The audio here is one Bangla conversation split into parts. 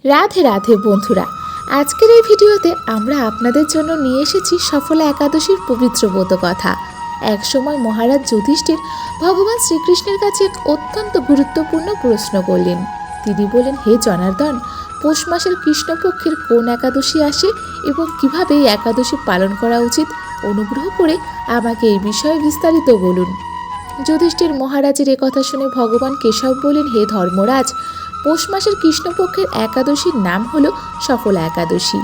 রাধে রাধে বন্ধুরা, আজকের এই ভিডিওতে আমরা আপনাদের জন্য নিয়ে এসেছি সফলা একাদশীর পবিত্র ব্রত কথা। একসময় মহারাজ যুধিষ্ঠির ভগবান শ্রীকৃষ্ণের কাছে এক অত্যন্ত গুরুত্বপূর্ণ প্রশ্ন করলেন। তিনি বলেন, হে জনার্দন, পৌষ মাসের কৃষ্ণপক্ষের কোন একাদশী আসে এবং কিভাবে এই একাদশী পালন করা উচিত? অনুগ্রহ করে আমাকে এই বিষয়ে বিস্তারিত বলুন। যুধিষ্ঠির মহারাজের কথা শুনে ভগবান কেশব বলেন, হে ধর্মরাজ, পৌষ মাসের কৃষ্ণপক্ষের একাদশীর নাম হলো সফলা একাদশী।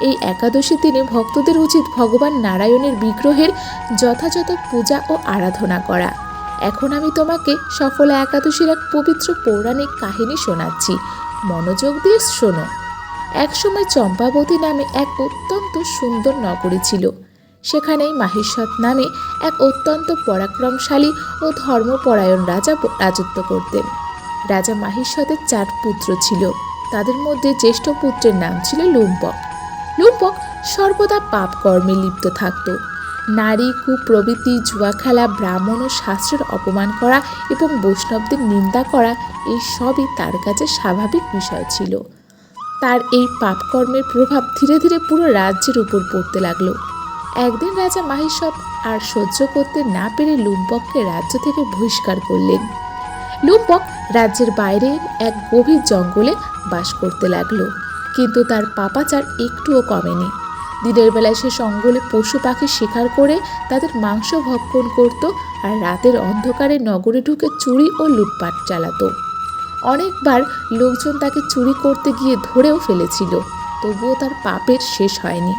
এই একাদশীর দিনে ভক্তদের উচিত ভগবান নারায়ণের বিগ্রহের যথাযথ পূজা ও আরাধনা করা। এখন আমি তোমাকে সফলা একাদশীর এক পবিত্র পৌরাণিক কাহিনী শোনাচ্ছি, মনোযোগ দিয়ে শোনো। একসময় চম্পাবতী নামে এক অত্যন্ত সুন্দর নগরী ছিল। সেখানেই মাহিষ্মত নামে এক অত্যন্ত পরাক্রমশালী ও ধর্মপরায়ণ রাজা রাজত্ব করতেন। রাজা মাহিষ্মতের 4 পুত্র ছিল। তাদের মধ্যে জ্যেষ্ঠ পুত্রের নাম ছিল লুম্পক। লুম্পক সর্বদা পাপ কর্মে লিপ্ত থাকত। নারী, কুপ্রবৃত্তি, জুয়া খেলা, ব্রাহ্মণ ও শাস্ত্রের অপমান করা এবং বৈষ্ণবদের নিন্দা করা, এই সবই তার কাছে স্বাভাবিক বিষয় ছিল। তার এই পাপকর্মের প্রভাব ধীরে ধীরে পুরো রাজ্যের উপর পড়তে লাগলো। একদিন রাজা মাহিষ্মত আর সহ্য করতে না পেরে লুম্পককে রাজ্য থেকে বহিষ্কার করলেন। লুম্পক রাজ্যের বাইরে এক গভীর জঙ্গলে বাস করতে লাগলো, কিন্তু তার পাপাচার একটুও কমেনি। দিনের বেলায় সে জঙ্গলে পশু পাখি শিকার করে তাদের মাংস ভক্ষণ করত, আর রাতের অন্ধকারে নগরে ঢুকে চুরি ও লুটপাট চালাতো। অনেকবার লোকজন তাকে চুরি করতে গিয়ে ধরেও ফেলেছিল, তবুও তার পাপের শেষ হয়নি।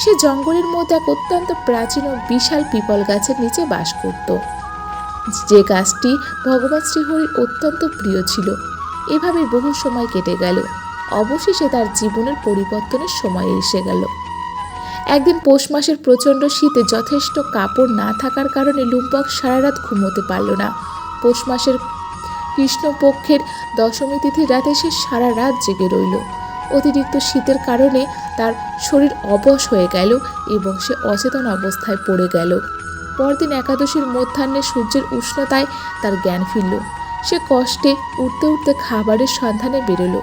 সে জঙ্গলের মধ্যে এক অত্যন্ত প্রাচীন ও বিশাল পিপল গাছের নিচে বাস করত, যে গাছটি ভগবান শ্রীহরির অত্যন্ত প্রিয় ছিল। এভাবে বহু সময় কেটে গেল। অবশেষে তার জীবনের পরিবর্তনের সময় এসে গেল। একদিন পৌষ মাসের প্রচণ্ড শীতে যথেষ্ট কাপড় না থাকার কারণে লুম্পক সারা রাত ঘুমোতে পারল না। পৌষ মাসের কৃষ্ণপক্ষের দশমী তিথির রাতে সে সারা রাত জেগে রইল। অতিরিক্ত শীতের কারণে তার শরীর অবশ হয়ে গেল এবং সে অচেতন অবস্থায় পড়ে গেল। পরদিন একাদশীর মধ্যাহ্নে সূর্যের উষ্ণতায় তার জ্ঞান ফিরল। সে কষ্টে উঠতে উঠতে খাবারের সন্ধানে বেরোলো,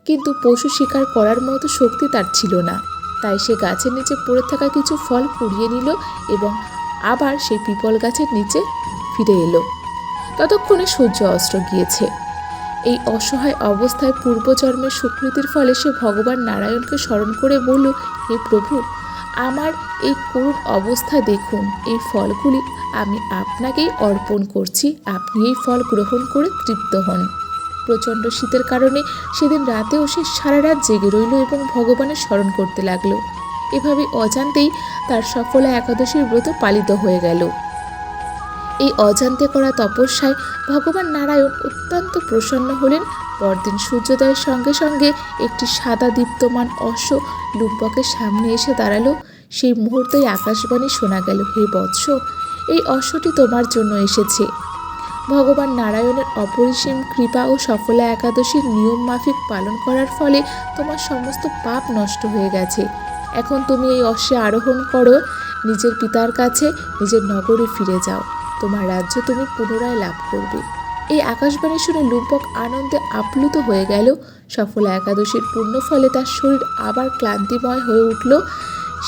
কিন্তু পশু শিকার করার মতো শক্তি তার ছিল না। তাই সে গাছের নিচে পড়ে থাকা কিছু ফল কুড়িয়ে নিল এবং আবার সেই পিপল গাছের নিচে ফিরে এলো। ততক্ষণে সূর্য অস্ত গিয়েছে। এই অসহায় অবস্থায় পূর্বজন্মের সুকৃতির ফলে সে ভগবান নারায়ণকে স্মরণ করে বলল, হে প্রভু, আমার এই করুণ অবস্থা দেখুন। এই ফলগুলি আমি আপনাকেই অর্পণ করছি, আপনি এই ফল গ্রহণ করে তৃপ্ত হন। প্রচণ্ড শীতের কারণে সেদিন রাতেও সে সারা রাত জেগে রইল এবং ভগবানের স্মরণ করতে লাগলো। এভাবে অজান্তেই তার সফলা একাদশীর ব্রত পালিত হয়ে গেল। এই অজান্তে করা তপস্যায় ভগবান নারায়ণ অত্যন্ত প্রসন্ন হলেন। পরদিন সূর্যোদয়ের সঙ্গে সঙ্গে একটি সাদা দীপ্তমান অশ্ব লুম্পকের সামনে এসে দাঁড়ালো। সেই মুহূর্তেই আকাশবাণী শোনা গেল, হে বৎস, এই অশ্বটি তোমার জন্য এসেছে। ভগবান নারায়ণের অপরিসীম কৃপা ও সফলা একাদশীর নিয়ম মাফিক পালন করার ফলে তোমার সমস্ত পাপ নষ্ট হয়ে গেছে। এখন তুমি এই অশ্বে আরোহণ করো, নিজের পিতার কাছে নিজের নগরে ফিরে যাও। তোমার রাজ্য তুমি পুনরায় লাভ করবে। এই আকাশবাণী শুনে লুম্পক আনন্দে আপ্লুত হয়ে গেল। সফলা একাদশীর পুণ্য ফলে তার শরীর আবার ক্লান্তিময় হয়ে উঠল।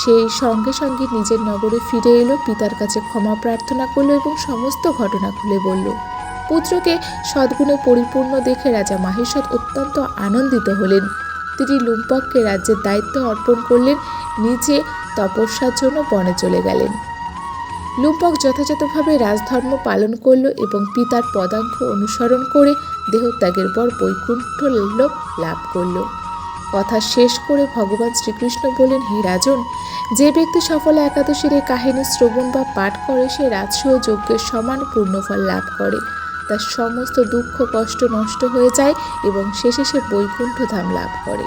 সেই সঙ্গে সঙ্গে নিজের নগরে ফিরে এলো, পিতার কাছে ক্ষমা প্রার্থনা করলো এবং সমস্ত ঘটনা খুলে বলল। পুত্রকে সদ্গুণে পরিপূর্ণ দেখে রাজা মাহিষ্মত অত্যন্ত আনন্দিত হলেন। তিনি লুম্পককে রাজ্যের দায়িত্ব অর্পণ করলেন, নিজে তপস্যার জন্য বনে চলে গেলেন। লুম্পক যথাযথভাবে রাজধর্ম পালন করল এবং পিতার পদাঙ্ক অনুসরণ করে দেহত্যাগের পর বৈকুণ্ঠ লোক লাভ করল। কথা শেষ করে ভগবান শ্রীকৃষ্ণ বলেন, হে রাজন, যে ব্যক্তি সফলা একাদশীর এই কাহিনী শ্রবণ বা পাঠ করে সে রাজসূয় যজ্ঞের সমান পূর্ণফল লাভ করে। তার সমস্ত দুঃখ কষ্ট নষ্ট হয়ে যায় এবং শেষে সে বৈকুণ্ঠ ধাম লাভ করে।